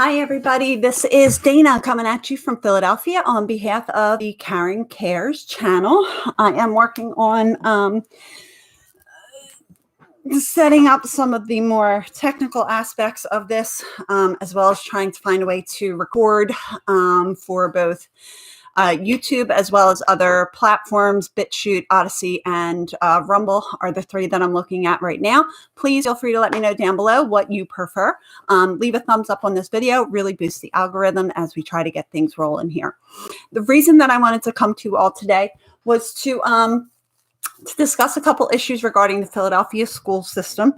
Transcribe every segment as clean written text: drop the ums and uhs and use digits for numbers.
Hi, everybody. This is Dana coming at you from Philadelphia on behalf of the Karen Cares channel. I am working on setting up some of the more technical aspects of this, as well as trying to find a way to record for both YouTube as well as other platforms. BitChute, Odyssey, and Rumble are the three that I'm looking at right now. Please feel free to let me know down below what you prefer. Leave a thumbs up on this video. Really boosts the algorithm as we try to get things rolling here. The reason that I wanted to come to you all today was to discuss a couple issues regarding the Philadelphia school system.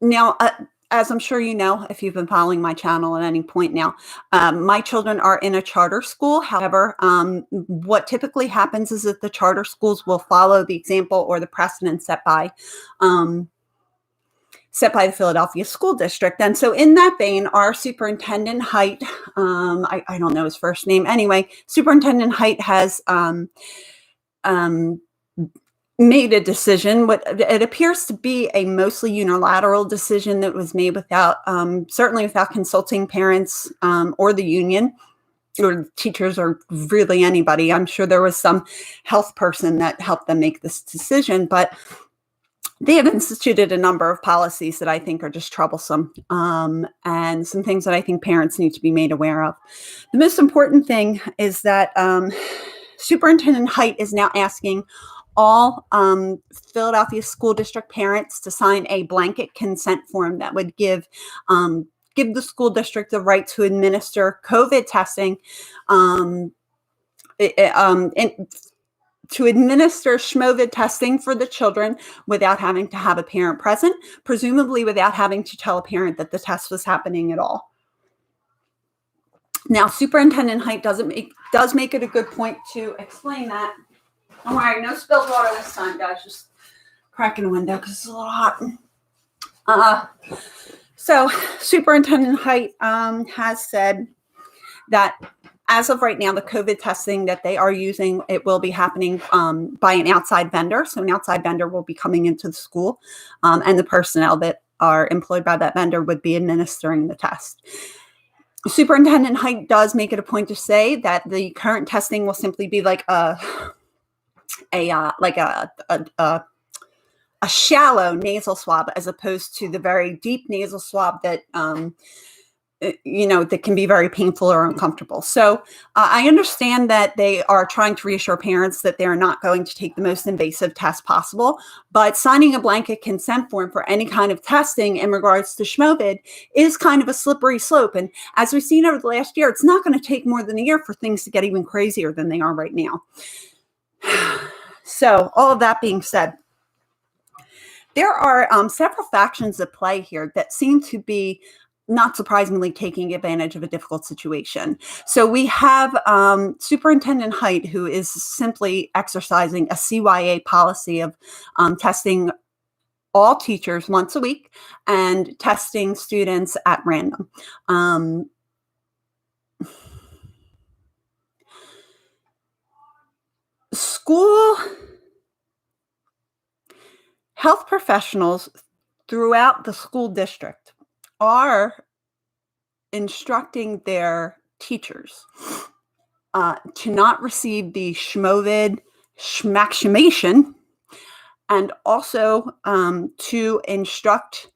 Now, as I'm sure you know, if you've been following my channel at any point now, my children are in a charter school. However, what typically happens is that the charter schools will follow the example or the precedent set by the Philadelphia School District. And so in that vein, our superintendent, Hite, I don't know his first name. Anyway, Superintendent Hite has made a decision. What it appears to be a mostly unilateral decision that was made without, certainly without consulting parents or the union or teachers or really anybody. I'm sure there was some health person that helped them make this decision, but they have instituted a number of policies that I think are just troublesome, and some things that I think parents need to be made aware of. The most important thing is that Superintendent Hite is now asking all Philadelphia School District parents to sign a blanket consent form that would give the school district the right to administer COVID testing, and to administer schmovid testing for the children without having to have a parent present, presumably without having to tell a parent that the test was happening at all. Now, Superintendent Hite does make it a good point to explain that. Don't worry, no spilled water this time, guys. Just cracking the window because it's a little hot. So Superintendent Hite has said that as of right now, the COVID testing that they are using, it will be happening by an outside vendor. So an outside vendor will be coming into the school, and the personnel that are employed by that vendor would be administering the test. Superintendent Hite does make it a point to say that the current testing will simply be like a shallow nasal swab, as opposed to the very deep nasal swab that that can be very painful or uncomfortable. So I understand that they are trying to reassure parents that they're not going to take the most invasive test possible, but signing a blanket consent form for any kind of testing in regards to schmovid is kind of a slippery slope. And as we've seen over the last year, it's not going to take more than a year for things to get even crazier than they are right now. So all of that being said, there are several factions at play here that seem to be, not surprisingly, taking advantage of a difficult situation. So we have Superintendent Hite, who is simply exercising a CYA policy of testing all teachers once a week and testing students at random. School health professionals throughout the school district are instructing their teachers to not receive the schmovid schmaximation, and also to instruct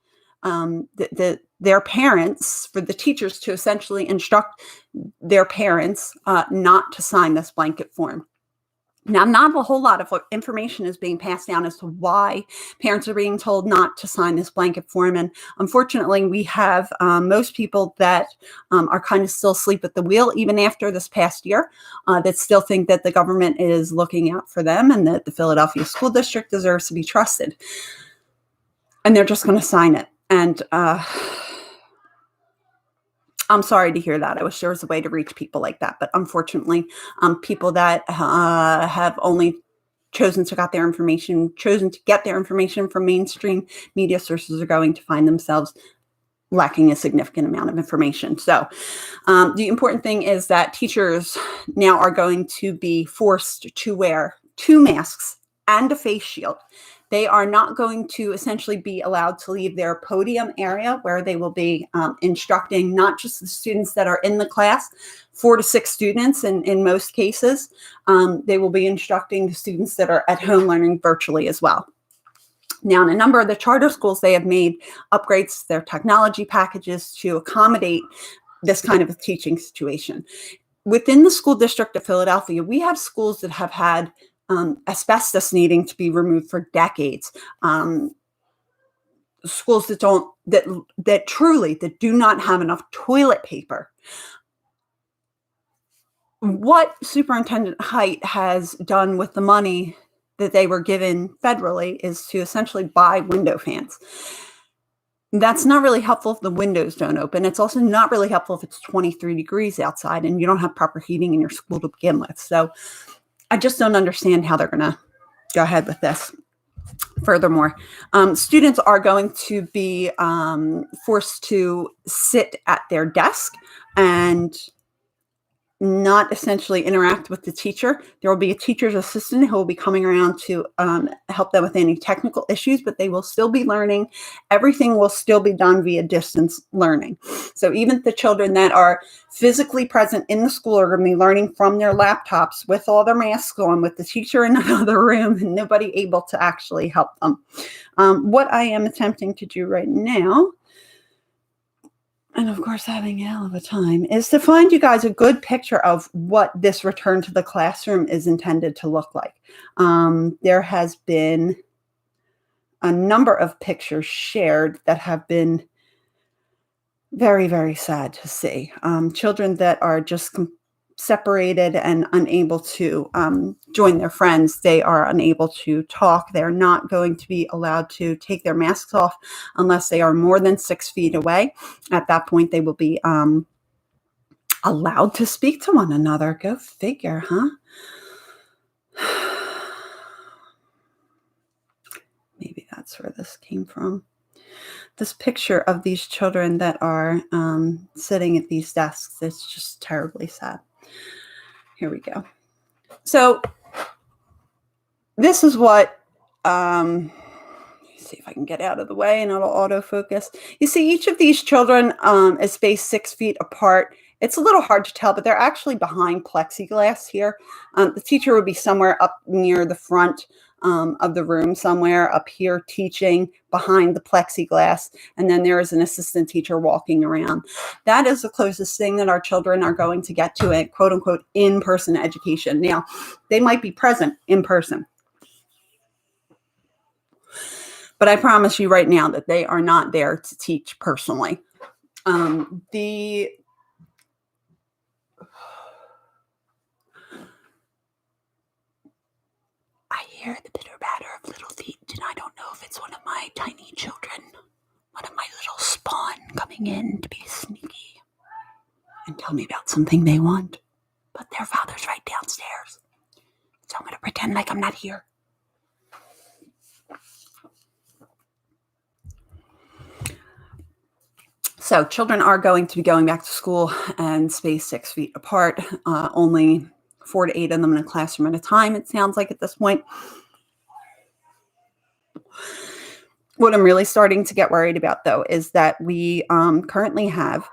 their parents, for the teachers to essentially instruct their parents not to sign this blanket form. Now, not a whole lot of information is being passed down as to why parents are being told not to sign this blanket form. And unfortunately, we have most people that are kind of still asleep at the wheel, even after this past year, that still think that the government is looking out for them and that the Philadelphia School District deserves to be trusted. And they're just going to sign it. And I'm sorry to hear that. I wish there was a way to reach people like that. But unfortunately, people that have only chosen to get their information from mainstream media sources are going to find themselves lacking a significant amount of information. So the important thing is that teachers now are going to be forced to wear 2 masks and a face shield. They are not going to essentially be allowed to leave their podium area where they will be instructing not just the students that are in the class, 4 to 6 students in most cases. They will be instructing the students that are at home learning virtually as well. Now, in a number of the charter schools, they have made upgrades to their technology packages to accommodate this kind of a teaching situation. Within the school district of Philadelphia, we have schools that have had asbestos needing to be removed for decades. Schools that truly do not have enough toilet paper. What Superintendent Hite has done with the money that they were given federally is to essentially buy window fans. That's not really helpful if the windows don't open. It's also not really helpful if it's 23 degrees outside and you don't have proper heating in your school to begin with. So I just don't understand how they're going to go ahead with this. Furthermore, students are going to be forced to sit at their desk and not essentially interact with the teacher. There will be a teacher's assistant who will be coming around to help them with any technical issues, but they will still be learning. Everything will still be done via distance learning. So even the children that are physically present in the school are going to be learning from their laptops with all their masks on, with the teacher in another room and nobody able to actually help them. What I am attempting to do right now, and of course having a hell of a time, is to find you guys a good picture of what this return to the classroom is intended to look like. There has been a number of pictures shared that have been very, very sad to see. Children that are just separated and unable to join their friends. They are unable to talk. They're not going to be allowed to take their masks off unless they are more than 6 feet away. At that point, they will be allowed to speak to one another. Go figure, huh? Maybe that's where this came from. This picture of these children that are sitting at these desks is just terribly sad. Here we go. So this is what, let me see if I can get out of the way and it'll autofocus. You see each of these children is spaced 6 feet apart. It's a little hard to tell, but they're actually behind plexiglass here. The teacher would be somewhere up near the front of the room, somewhere up here teaching behind the plexiglass. And then there is an assistant teacher walking around. That is the closest thing that our children are going to get to a quote unquote in-person education. Now, they might be present in person, but I promise you right now that they are not there to teach personally. I hear the pitter patter of little feet, and I don't know if it's one of my tiny children, one of my little spawn coming in to be sneaky and tell me about something they want. But their father's right downstairs, so I'm going to pretend like I'm not here. So children are going to be going back to school and spaced 6 feet apart, only 4 to 8 of them in a classroom at a time, it sounds like at this point. What I'm really starting to get worried about, though, is that we currently have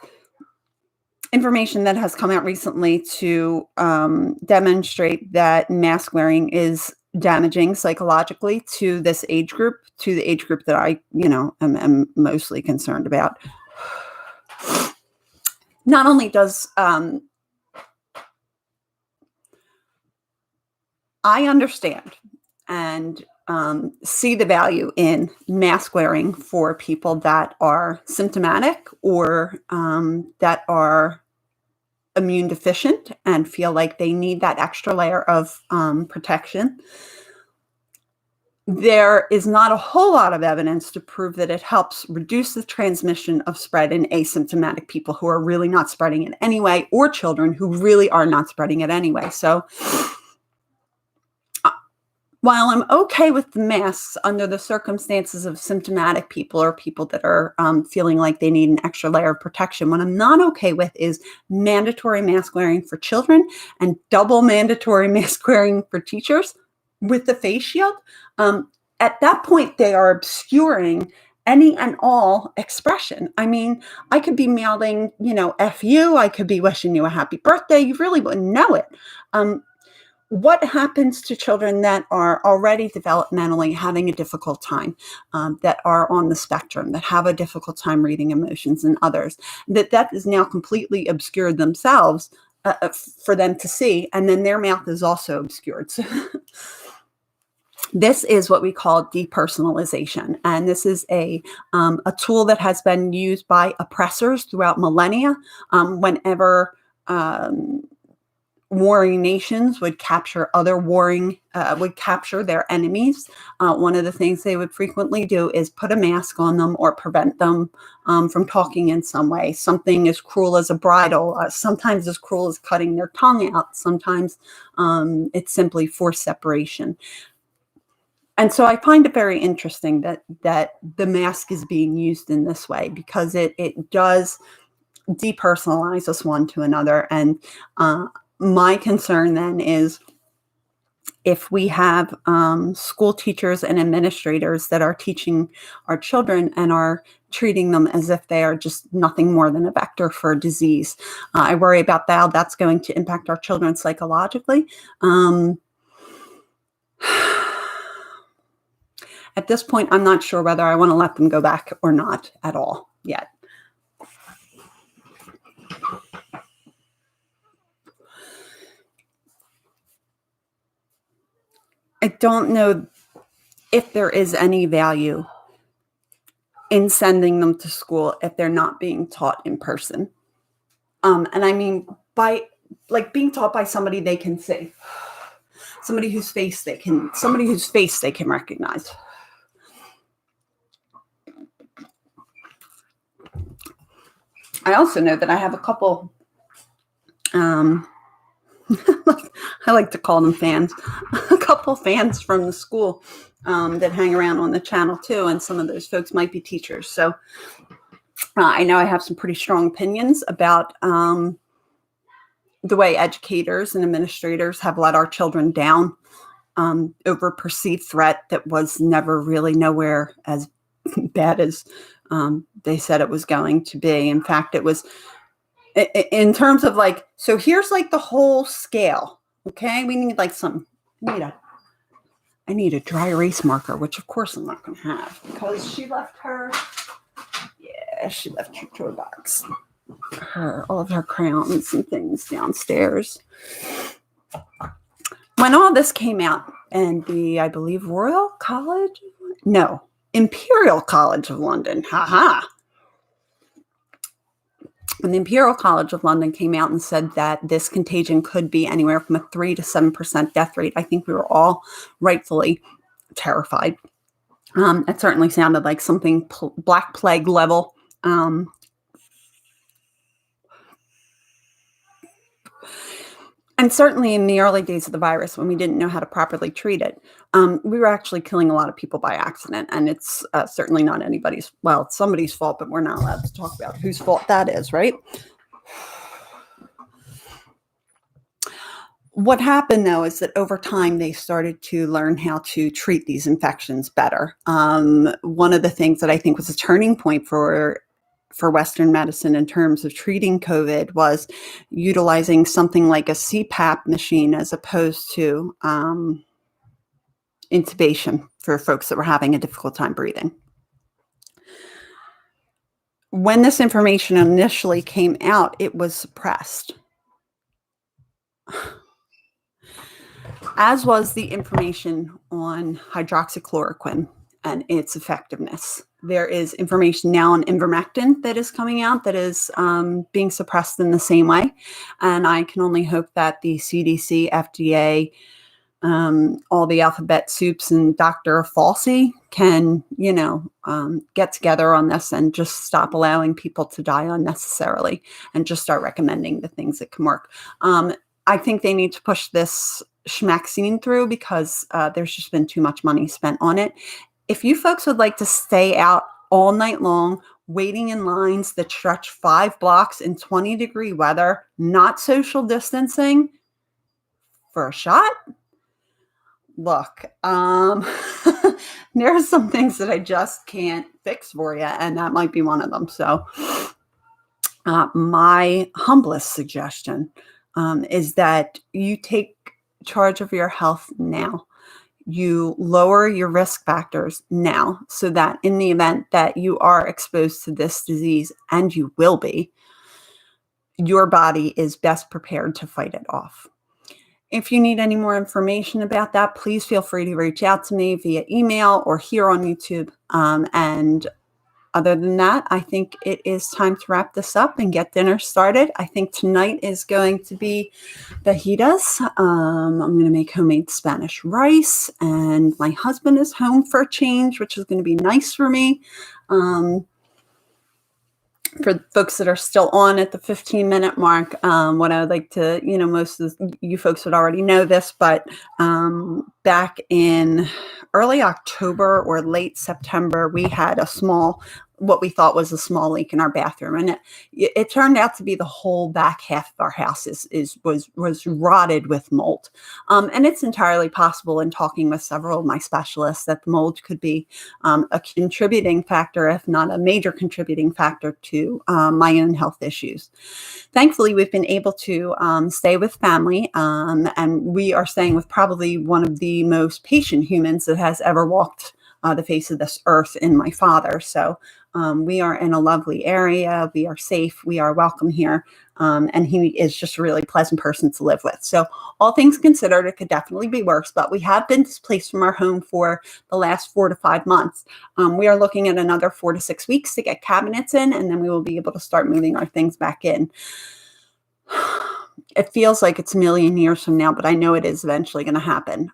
information that has come out recently to demonstrate that mask wearing is damaging psychologically to this age group, to the age group that I, am mostly concerned about. Not only does I understand and see the value in mask wearing for people that are symptomatic or that are immune deficient and feel like they need that extra layer of protection. There is not a whole lot of evidence to prove that it helps reduce the transmission of spread in asymptomatic people who are really not spreading it anyway, or children who really are not spreading it anyway. So while I'm okay with the masks under the circumstances of symptomatic people or people that are feeling like they need an extra layer of protection, what I'm not okay with is mandatory mask wearing for children and double mandatory mask wearing for teachers with the face shield. at that point, they are obscuring any and all expression. I mean, I could be mouthing, F you, I could be wishing you a happy birthday. You really wouldn't know it. What happens to children that are already developmentally having a difficult time, that are on the spectrum, that have a difficult time reading emotions in others, that is now completely obscured themselves for them to see, and then their mouth is also obscured. So this is what we call depersonalization, and this is a tool that has been used by oppressors throughout millennia. Whenever warring nations would capture would capture their enemies, one of the things they would frequently do is put a mask on them or prevent them from talking in some way. Something as cruel as a bridle, sometimes as cruel as cutting their tongue out. Sometimes it's simply forced separation. And so I find it very interesting that the mask is being used in this way, because it does depersonalize us one to another. And my concern then is, if we have school teachers and administrators that are teaching our children and are treating them as if they are just nothing more than a vector for disease, I worry about how that's going to impact our children psychologically. At this point, I'm not sure whether I want to let them go back or not at all yet. I don't know if there is any value in sending them to school if they're not being taught in person. And I mean, by being taught by somebody they can see, somebody whose face they can recognize. I also know that I have a couple, I like to call them fans, a couple fans from the school that hang around on the channel too. And some of those folks might be teachers. So I know I have some pretty strong opinions about the way educators and administrators have let our children down over perceived threat that was never really nowhere as bad as they said it was going to be. In fact, it was in terms of so here's the whole scale. Okay, we need I need a dry erase marker, which of course I'm not going to have, because she left her toy box, all of her crayons and things downstairs. When all this came out, and I believe Imperial College of London, when the Imperial College of London came out and said that this contagion could be anywhere from a 3 to 7% death rate, I think we were all rightfully terrified. It certainly sounded like something Black Plague level. And certainly in the early days of the virus, when we didn't know how to properly treat it, we were actually killing a lot of people by accident. And it's certainly not it's somebody's fault, but we're not allowed to talk about whose fault that is, right? What happened, though, is that over time, they started to learn how to treat these infections better. One of the things that I think was a turning point for Western medicine in terms of treating COVID was utilizing something like a CPAP machine as opposed to intubation for folks that were having a difficult time breathing. When this information initially came out, it was suppressed, as was the information on hydroxychloroquine and its effectiveness. There is information now on ivermectin that is coming out that is being suppressed in the same way. And I can only hope that the CDC, FDA, all the alphabet soups and Dr. Fauci can, get together on this and just stop allowing people to die unnecessarily and just start recommending the things that can work. I think they need to push this schmaxine through because there's just been too much money spent on it. If you folks would like to stay out all night long, waiting in lines that stretch 5 blocks in 20-degree weather, not social distancing, for a shot, look, there are some things that I just can't fix for you, and that might be one of them. So, my humblest suggestion is that you take charge of your health now. You lower your risk factors now so that in the event that you are exposed to this disease, and you will be, your body is best prepared to fight it off. If you need any more information about that, please feel free to reach out to me via email or here on YouTube. And other than that, I think it is time to wrap this up and get dinner started. I think tonight is going to be fajitas. I'm going to make homemade Spanish rice, and my husband is home for a change, which is going to be nice for me. For folks that are still on at the 15-minute mark, what I would like to, most of you folks would already know this, but back in early October or late September, we had what we thought was a small leak in our bathroom, and it turned out to be the whole back half of our house was rotted with mold. And it's entirely possible, in talking with several of my specialists, that the mold could be a contributing factor, if not a major contributing factor, to my own health issues. Thankfully, we've been able to stay with family, and we are staying with probably one of the most patient humans that has ever walked the face of this earth, in my father. So we are in a lovely area. We are safe. We are welcome here. And he is just a really pleasant person to live with. So all things considered, it could definitely be worse, but we have been displaced from our home for the last 4 to 5 months. We are looking at another 4 to 6 weeks to get cabinets in, and then we will be able to start moving our things back in. It feels like it's a million years from now, but I know it is eventually going to happen.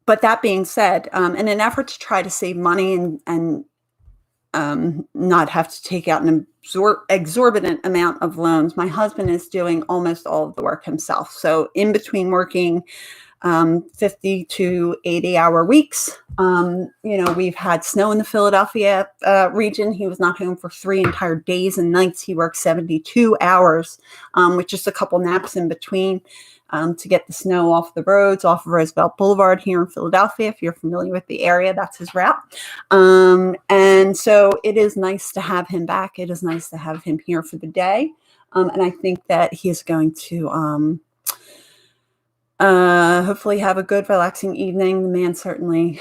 But that being said, in an effort to try to save money and not have to take out an exorbitant amount of loans, my husband is doing almost all of the work himself. So in between working 50 to 80-hour weeks, we've had snow in the Philadelphia region. He was not home for 3 entire days and nights. He worked 72 hours with just a couple naps in between. To get the snow off the roads, off of Roosevelt Boulevard here in Philadelphia. If you're familiar with the area, that's his route. And so it is nice to have him back. It is nice to have him here for the day. And I think that he is going to hopefully have a good, relaxing evening. The man certainly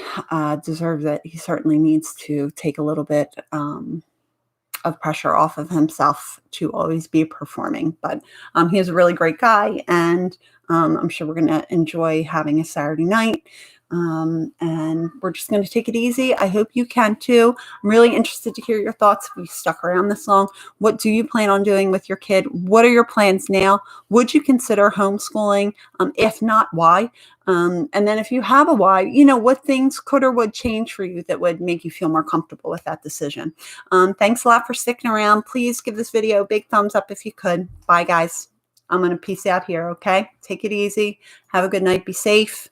deserves it. He certainly needs to take a little bit of pressure off of himself to always be performing. But he is a really great guy, and I'm sure we're going to enjoy having a Saturday night. And we're just going to take it easy. I hope you can too. I'm really interested to hear your thoughts. If you stuck around this long, what do you plan on doing with your kid? What are your plans now? Would you consider homeschooling? If not, why? And then if you have a why, what things could or would change for you that would make you feel more comfortable with that decision. Thanks a lot for sticking around. Please give this video a big thumbs up if you could. Bye, guys. I'm going to peace out here, okay? Take it easy. Have a good night. Be safe.